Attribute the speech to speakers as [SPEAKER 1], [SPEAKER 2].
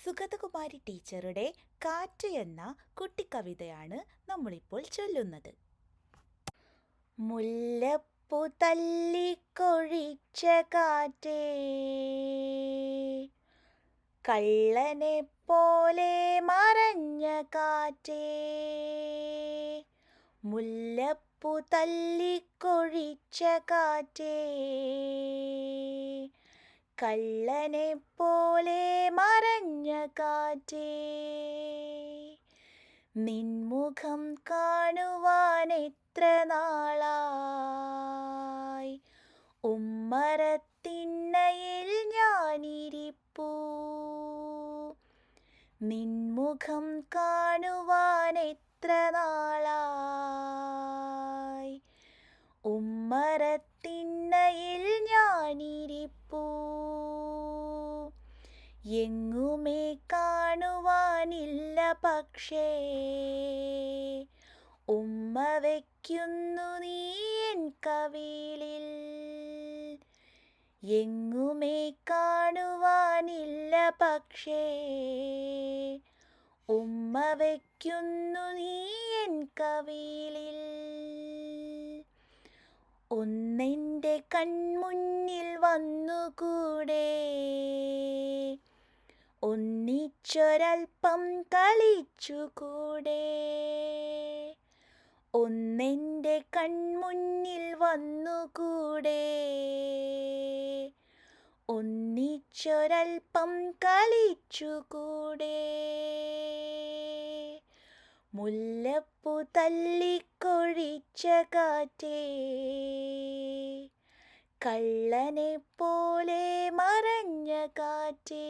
[SPEAKER 1] സുഗതകുമാരി ടീച്ചറുടെ കാറ്റ് എന്ന കുട്ടിക്കവിതയാണ് നമ്മളിപ്പോൾ ചൊല്ലുന്നത്. മുല്ലപ്പൂ തല്ലിക്കൊഴിച്ച കാറ്റേ, കള്ളനെ പോലെ മറഞ്ഞ കാറ്റേ. മുല്ലപ്പൂ തല്ലിക്കൊഴിച്ച കാറ്റേ, കള്ളനെ പോലെ മറഞ്ഞ കാറ്റേ. നിൻമുഖം കാണുവാൻ എത്ര നാളായി, ഉമ്മറത്തിണ്ണയിൽ ഞാനിരിപ്പൂ. നിൻമുഖം കാണുവാൻ എത്ര നാളായി, ഉമ്മറത്തിണ്ണയിൽ ഞാനിരിപ്പൂ. എങ്ങുമേ കാണുവാനില്ല പക്ഷേ, ഉമ്മ വയ്ക്കുന്നു നീ എൻ കവിളിൽ. എങ്ങുമേ കാണുവാനില്ല പക്ഷേ, ഉമ്മ വയ്ക്കുന്നു നീ എൻ കവിളിൽ. ഒന്നെൻ്റെ കൺമുന്നിൽ വന്നുകൂടെ, ഒന്നിച്ചൊരൽപ്പം കളിച്ചുകൂടെ. ഒന്നെൻ്റെ കൺമുന്നിൽ വന്നുകൂടെ, ഒന്നിച്ചൊരൽപ്പം കളിച്ചുകൂടെ. മുല്ലപ്പൂ തല്ലിക്കൊഴിച്ച കാറ്റേ, കള്ളനെ പോലെ മറഞ്ഞ കാറ്റേ.